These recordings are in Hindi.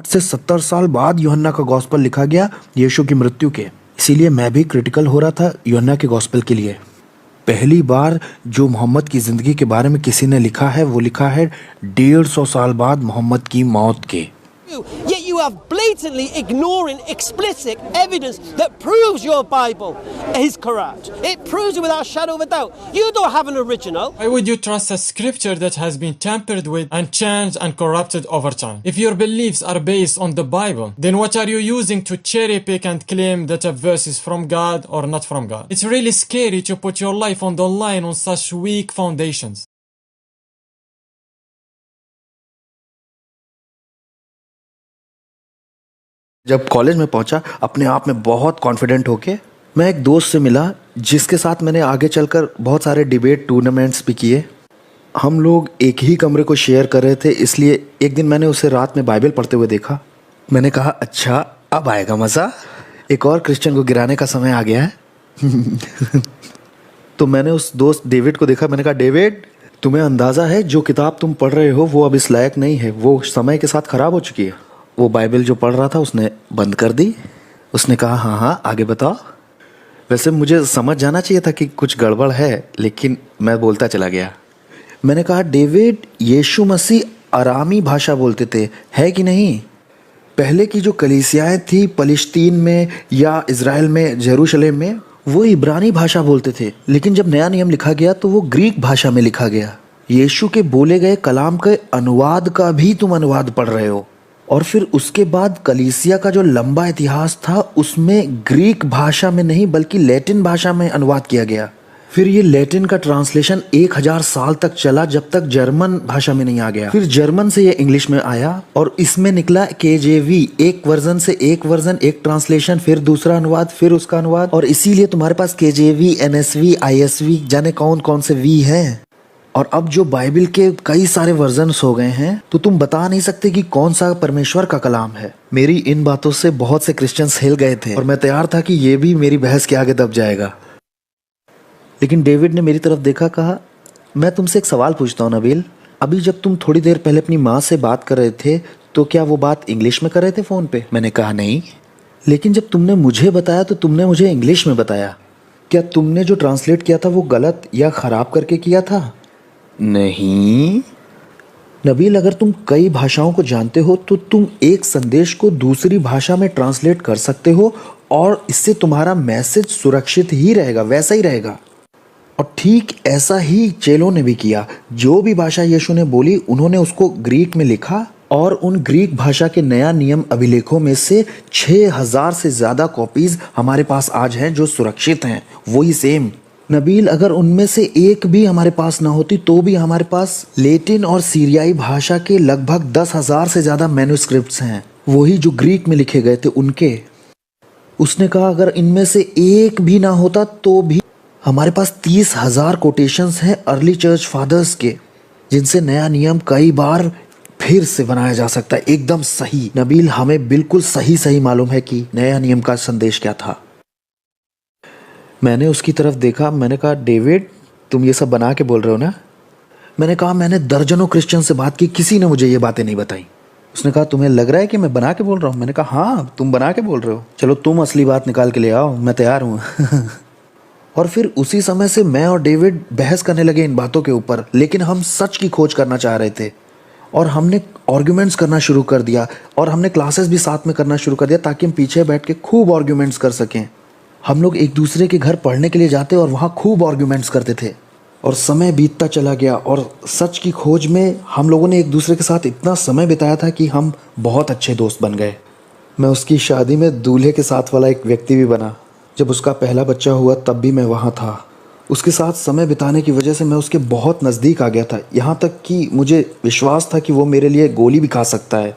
से 70 साल बाद यूहन्ना का गॉस्पेल लिखा गया यीशु की मृत्यु के। इसीलिए मैं भी क्रिटिकल हो रहा था यूहन्ना के गॉस्पेल के लिए। पहली बार जो मोहम्मद की ज़िंदगी के बारे में किसी ने लिखा है वो लिखा है 150 साल बाद मोहम्मद की मौत के। Yet you have blatantly ignoring explicit evidence that proves your Bible is corrupt. It proves it without a shadow of a doubt. You don't have an original. Why would you trust a scripture that has been tampered with and changed and corrupted over time? If your beliefs are based on the Bible, then what are you using to cherry pick and claim that a verse is from God or not from God? It's really scary to put your life on the line on such weak foundations. जब कॉलेज में पहुंचा अपने आप में बहुत कॉन्फिडेंट होके मैं एक दोस्त से मिला जिसके साथ मैंने आगे चलकर बहुत सारे डिबेट टूर्नामेंट्स भी किए। हम लोग एक ही कमरे को शेयर कर रहे थे, इसलिए एक दिन मैंने उसे रात में बाइबल पढ़ते हुए देखा। मैंने कहा अच्छा अब आएगा मज़ा, एक और क्रिश्चियन को गिराने का समय आ गया है। तो मैंने उस दोस्त डेविड को देखा। मैंने कहा डेविड, तुम्हें अंदाज़ा है जो किताब तुम पढ़ रहे हो वो अब इस लायक नहीं है, वो समय के साथ ख़राब हो चुकी है। वो बाइबल जो पढ़ रहा था उसने बंद कर दी। उसने कहा हाँ हाँ आगे बताओ। वैसे मुझे समझ जाना चाहिए था कि कुछ गड़बड़ है, लेकिन मैं बोलता चला गया। मैंने कहा डेविड, यीशु मसीह अरामी भाषा बोलते थे, है कि नहीं? पहले की जो कलीसियाएं थी फलस्तीन में या इज़राइल में, जेरूशलेम में, वो इब्रानी भाषा बोलते थे, लेकिन जब नया नियम लिखा गया तो वो ग्रीक भाषा में लिखा गया। यीशु के बोले गए कलाम के अनुवाद का भी तुम अनुवाद पढ़ रहे हो। और फिर उसके बाद कलीसिया का जो लंबा इतिहास था उसमें ग्रीक भाषा में नहीं बल्कि लैटिन भाषा में अनुवाद किया गया। फिर ये लैटिन का ट्रांसलेशन 1000 साल तक चला जब तक जर्मन भाषा में नहीं आ गया। फिर जर्मन से ये इंग्लिश में आया और इसमें निकला KJV, एक वर्जन से एक वर्जन, एक ट्रांसलेशन, फिर दूसरा अनुवाद, फिर उसका अनुवाद। और इसीलिए तुम्हारे पास KJV, NSV, ISV, जाने कौन कौन से V हैं। और अब जो बाइबल के कई सारे वर्जन्स हो गए हैं तो तुम बता नहीं सकते कि कौन सा परमेश्वर का कलाम है। मेरी इन बातों से बहुत से क्रिश्चियंस हिल गए थे और मैं तैयार था कि ये भी मेरी बहस के आगे दब जाएगा। लेकिन डेविड ने मेरी तरफ देखा, कहा मैं तुमसे एक सवाल पूछता हूँ नबील, अभी जब तुम थोड़ी देर पहले अपनी माँ से बात कर रहे थे तो क्या वो बात इंग्लिश में कर रहे थे फ़ोन पे? मैंने कहा नहीं। लेकिन जब तुमने मुझे बताया तो तुमने मुझे इंग्लिश में बताया। क्या तुमने जो ट्रांसलेट किया था वो गलत या ख़राब करके किया था? नहीं नबील, अगर तुम कई भाषाओं को जानते हो तो तुम एक संदेश को दूसरी भाषा में ट्रांसलेट कर सकते हो और इससे तुम्हारा मैसेज सुरक्षित ही रहेगा, वैसा ही रहेगा। और ठीक ऐसा ही चेलों ने भी किया। जो भी भाषा यीशु ने बोली उन्होंने उसको ग्रीक में लिखा और उन ग्रीक भाषा के नया नियम अभिलेखों में से 6000 से ज़्यादा कॉपीज़ हमारे पास आज हैं जो सुरक्षित हैं, वही सेम। नबील, अगर उनमें से एक भी हमारे पास ना होती तो भी हमारे पास लैटिन और सीरियाई भाषा के लगभग 10,000 से ज़्यादा मैन्युस्क्रिप्ट्स हैं, वही जो ग्रीक में लिखे गए थे उनके। उसने कहा अगर इनमें से एक भी ना होता तो भी हमारे पास 30,000 कोटेशंस हैं अर्ली चर्च फादर्स के, जिनसे नया नियम कई बार फिर से बनाया जा सकता है एकदम सही। नबील, हमें बिल्कुल सही सही मालूम है कि नया नियम का संदेश क्या था। मैंने उसकी तरफ देखा। मैंने कहा डेविड, तुम ये सब बना के बोल रहे हो ना? मैंने कहा मैंने दर्जनों क्रिश्चियन से बात की, किसी ने मुझे ये बातें नहीं बताई। उसने कहा तुम्हें लग रहा है कि मैं बना के बोल रहा हूँ? मैंने कहा हाँ तुम बना के बोल रहे हो, चलो तुम असली बात निकाल के ले आओ, मैं तैयार हूँ। और फिर उसी समय से मैं और डेविड बहस करने लगे इन बातों के ऊपर, लेकिन हम सच की खोज करना चाह रहे थे और हमने आर्ग्यूमेंट्स करना शुरू कर दिया और हमने क्लासेस भी साथ में करना शुरू कर दिया ताकि हम पीछे बैठ के खूब आर्ग्यूमेंट्स कर सकें। हम लोग एक दूसरे के घर पढ़ने के लिए जाते और वहाँ खूब आर्ग्यूमेंट्स करते थे और समय बीतता चला गया और सच की खोज में हम लोगों ने एक दूसरे के साथ इतना समय बिताया था कि हम बहुत अच्छे दोस्त बन गए। मैं उसकी शादी में दूल्हे के साथ वाला एक व्यक्ति भी बना। जब उसका पहला बच्चा हुआ तब भी मैं वहाँ था। उसके साथ समय बिताने की वजह से मैं उसके बहुत नज़दीक आ गया था, यहाँ तक कि मुझे विश्वास था कि वो मेरे लिए गोली भी खा सकता है।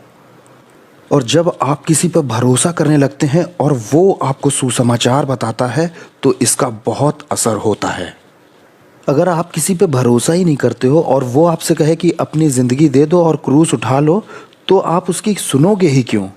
और जब आप किसी पर भरोसा करने लगते हैं और वो आपको सुसमाचार बताता है तो इसका बहुत असर होता है। अगर आप किसी पे भरोसा ही नहीं करते हो और वो आपसे कहे कि अपनी ज़िंदगी दे दो और क्रूस उठा लो, तो आप उसकी सुनोगे ही क्यों?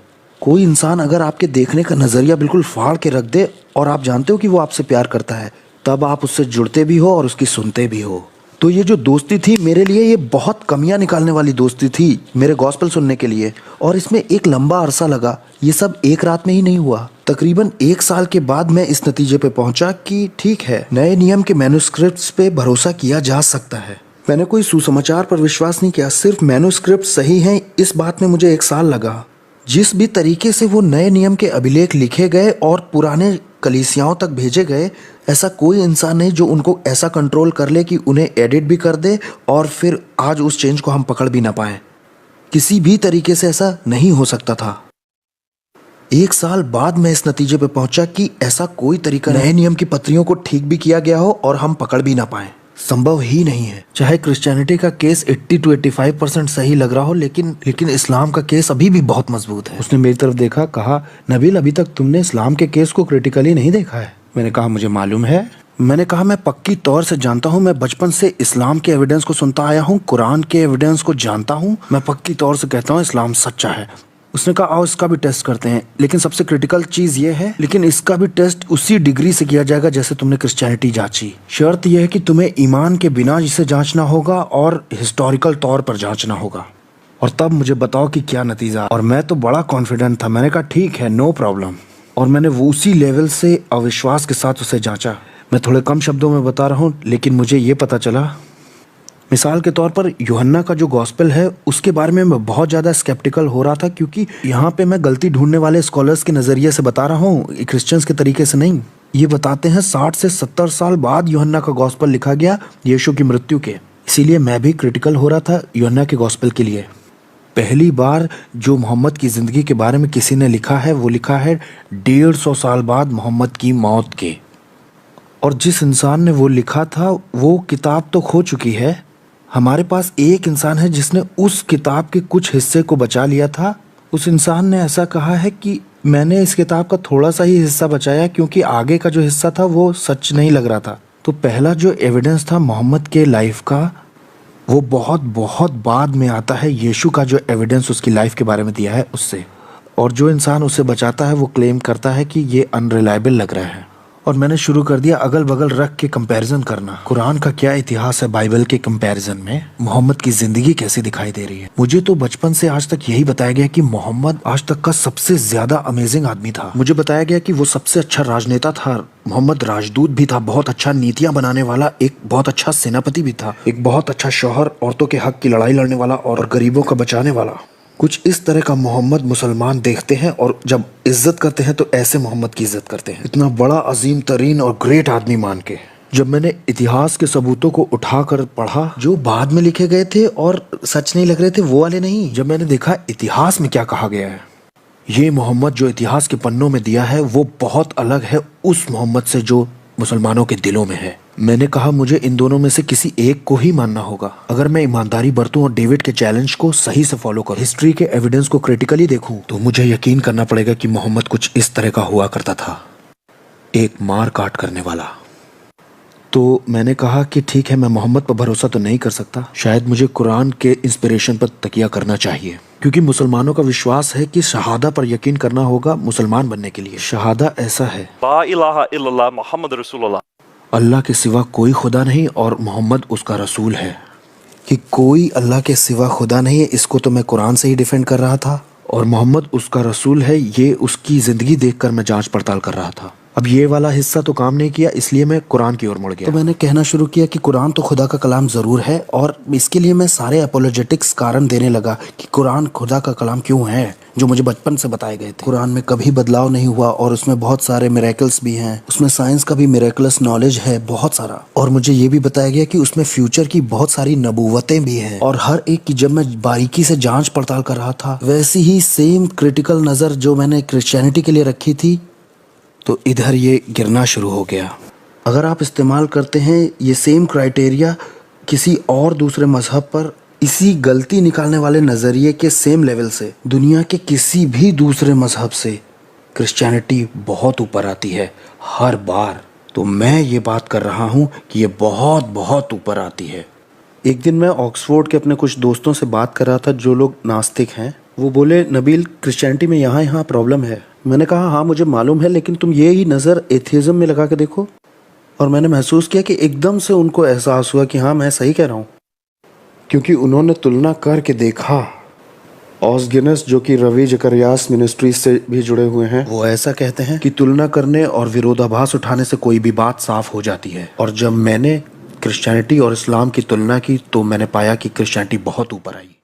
कोई इंसान अगर आपके देखने का नज़रिया बिल्कुल फाड़ के रख दे और आप जानते हो कि वो आपसे प्यार करता है, तब आप उससे जुड़ते भी हो और उसकी सुनते भी हो। तो ये जो दोस्ती थी मेरे लिए ये बहुत कमियां निकालने वाली दोस्ती थी मेरे गॉस्पेल सुनने के लिए, और इसमें एक लंबा अरसा लगा। ये सब एक रात में ही नहीं हुआ। तकरीबन 1 साल के बाद मैं इस नतीजे पे पहुंचा कि ठीक है, नए नियम के मैन्युस्क्रिप्ट्स पे भरोसा किया जा सकता है। मैंने कोई सुसमाचार पर विश्वास नहीं किया, सिर्फ मैन्युस्क्रिप्ट सही हैं इस बात में मुझे 1 साल लगा। जिस भी तरीके से वो नए नियम के अभिलेख लिखे गए और पुराने कलीसियाओं तक भेजे गए, ऐसा कोई इंसान नहीं जो उनको ऐसा कंट्रोल कर ले कि उन्हें एडिट भी कर दे और फिर आज उस चेंज को हम पकड़ भी ना पाए। किसी भी तरीके से ऐसा नहीं हो सकता था। 1 साल बाद मैं इस नतीजे पे पहुंचा कि ऐसा कोई तरीका नए नियम की पत्रियों को ठीक भी किया गया हो और हम पकड़ भी ना पाए। संभव ही नहीं है। चाहे क्रिश्चियनिटी का केस 80 to 85% सही लग रहा हो, लेकिन इस्लाम का केस अभी भी बहुत मजबूत है। उसने मेरी तरफ देखा, कहा, नबील अभी तक तुमने इस्लाम के केस को क्रिटिकली नहीं देखा है। मैंने कहा मुझे मालूम है। मैंने कहा मैं पक्की तौर से जानता हूँ, मैं बचपन से इस्लाम के एविडेंस को सुनता आया हूँ, कुरान के एविडेंस को जानता हूँ, मैं पक्की तौर से कहता हूँ इस्लाम सच्चा है। उसने कहा आओ इसका भी टेस्ट करते हैं, लेकिन सबसे क्रिटिकल चीज ये है, लेकिन इसका भी टेस्ट उसी डिग्री से किया जाएगा जैसे तुमने क्रिश्चियनिटी जांची। शर्त यह है कि तुम्हें ईमान के बिना इसे जांचना होगा और हिस्टोरिकल तौर पर जांचना होगा, और तब मुझे बताओ कि क्या नतीजा। और मैं तो बड़ा कॉन्फिडेंट था। मैंने कहा ठीक है, नो प्रॉब्लम, और मैंने वो उसी लेवल से अविश्वास के साथ उसे जांचा। मैं थोड़े कम शब्दों में बता रहा हूँ, लेकिन मुझे ये पता चला, मिसाल के तौर पर यूहन्ना का जो गॉस्पेल है उसके बारे में मैं बहुत ज़्यादा स्केप्टिकल हो रहा था, क्योंकि यहाँ पे मैं गलती ढूंढने वाले स्कॉलर्स के नज़रिए से बता रहा हूँ, क्रिश्चियंस के तरीके से नहीं। ये बताते हैं 60 से 70 साल बाद यूहन्ना का गॉस्पेल लिखा गया यीशु की मृत्यु के। इसीलिए मैं भी क्रिटिकल हो रहा था यूहन्ना के गॉस्पेल के लिए। पहली बार जो मोहम्मद की ज़िंदगी के बारे में किसी ने लिखा है वो लिखा है 150 साल बाद मोहम्मद की मौत के, और जिस इंसान ने वो लिखा था वो किताब तो खो चुकी है। हमारे पास एक इंसान है जिसने उस किताब के कुछ हिस्से को बचा लिया था। उस इंसान ने ऐसा कहा है कि मैंने इस किताब का थोड़ा सा ही हिस्सा बचाया क्योंकि आगे का जो हिस्सा था वो सच नहीं लग रहा था। तो पहला जो एविडेंस था मोहम्मद के लाइफ का, वो बहुत बहुत बाद में आता है यीशु का जो एविडेंस उसकी लाइफ के बारे में दिया है उससे। और जो इंसान उसे बचाता है वो क्लेम करता है कि ये अनरिलायबल लग रहा है। और मैंने शुरू कर दिया अगल बगल रख के कंपैरिजन करना। कुरान का क्या इतिहास है बाइबल के कंपैरिजन में, मोहम्मद की जिंदगी कैसी दिखाई दे रही है। मुझे तो बचपन से आज तक यही बताया गया कि मोहम्मद आज तक का सबसे ज्यादा अमेजिंग आदमी था। मुझे बताया गया कि वो सबसे अच्छा राजनेता था, मोहम्मद राजदूत भी था, बहुत अच्छा नीतियां बनाने वाला, एक बहुत अच्छा सेनापति भी था, एक बहुत अच्छा शौहर, औरतों के हक की लड़ाई लड़ने वाला और गरीबों का बचाने वाला। कुछ इस तरह का मोहम्मद मुसलमान देखते हैं और जब इज्जत करते हैं तो ऐसे मोहम्मद की इज्जत करते हैं, इतना बड़ा अजीम तरीन और ग्रेट आदमी मान के। जब मैंने इतिहास के सबूतों को उठाकर पढ़ा जो बाद में लिखे गए थे और सच नहीं लग रहे थे, वो वाले नहीं, जब मैंने देखा इतिहास में क्या कहा गया है, ये मोहम्मद जो इतिहास के पन्नों में दिया है वो बहुत अलग है उस मोहम्मद से जो मुसलमानों के दिलों में है। मैंने कहा मुझे इन दोनों में से किसी एक को ही मानना होगा। अगर मैं ईमानदारी बरतूं और डेविड के चैलेंज को सही से फॉलो करूं, हिस्ट्री के एविडेंस को क्रिटिकली देखूं, तो मुझे यकीन करना पड़ेगा कि मोहम्मद कुछ इस तरह का हुआ करता था, एक मार काट करने वाला। तो मैंने कहा कि ठीक है, मैं मोहम्मद पर भरोसा तो नहीं कर सकता, शायद मुझे कुरान के इंस्पिरेशन पर तकिया करना चाहिए, क्योंकि मुसलमानों का विश्वास है कि शहादा पर यकीन करना होगा मुसलमान बनने के लिए। शहादा ऐसा है, ला इलाहा इल्लल्लाह मुहम्मद रसूलुल्लाह, अल्लाह के सिवा कोई खुदा नहीं और मोहम्मद उसका रसूल है। कि कोई अल्लाह के सिवा खुदा नहीं है, इसको तो मैं कुरान से ही डिफेंड कर रहा था, और मोहम्मद उसका रसूल है ये उसकी ज़िंदगी देखकर मैं जांच पड़ताल कर रहा था। अब ये वाला हिस्सा तो काम नहीं किया, इसलिए मैं कुरान की ओर मुड़ गया। तो मैंने कहना शुरू किया कि कुरान तो खुदा का कलाम ज़रूर है, और इसके लिए मैं सारे अपोलोजेटिक्स कारण देने लगा कि कुरान खुदा का कलाम क्यों है, जो मुझे बचपन से बताए गए थे। कुरान में कभी बदलाव नहीं हुआ और उसमें बहुत सारे मिरेकल्स भी हैं, उसमें साइंस का भी मिरेकलस नॉलेज है बहुत सारा, और मुझे ये भी बताया गया कि उसमें फ्यूचर की बहुत सारी नबूवतें भी हैं, और हर एक की जब मैं बारीकी से जांच पड़ताल कर रहा था, वैसी ही सेम क्रिटिकल नज़र जो मैंने क्रिश्चियनिटी के लिए रखी थी, तो इधर ये गिरना शुरू हो गया। अगर आप इस्तेमाल करते हैं ये सेम क्राइटेरिया किसी और दूसरे मजहब पर, इसी गलती निकालने वाले नज़रिए के सेम लेवल से दुनिया के किसी भी दूसरे मजहब से क्रिश्चियनिटी बहुत ऊपर आती है हर बार। तो मैं ये बात कर रहा हूँ कि ये बहुत बहुत ऊपर आती है। एक दिन मैं ऑक्सफोर्ड के अपने कुछ दोस्तों से बात कर रहा था जो लोग नास्तिक हैं। वो बोले नबील क्रिश्चियनिटी में यहाँ प्रॉब्लम है। मैंने कहा हाँ मुझे मालूम है, लेकिन तुम ये ही नज़र एथियज़म में लगा के देखो। और मैंने महसूस किया कि एकदम से उनको एहसास हुआ कि हाँ, मैं सही कह रहा हूँ, क्योंकि उन्होंने तुलना करके देखा। ऑस गिनेस, जो कि रवि जकरियास मिनिस्ट्रीज से भी जुड़े हुए हैं, वो ऐसा कहते हैं कि तुलना करने और विरोधाभास उठाने से कोई भी बात साफ हो जाती है। और जब मैंने क्रिश्चियनिटी और इस्लाम की तुलना की तो मैंने पाया कि क्रिश्चियनिटी बहुत ऊपर आई।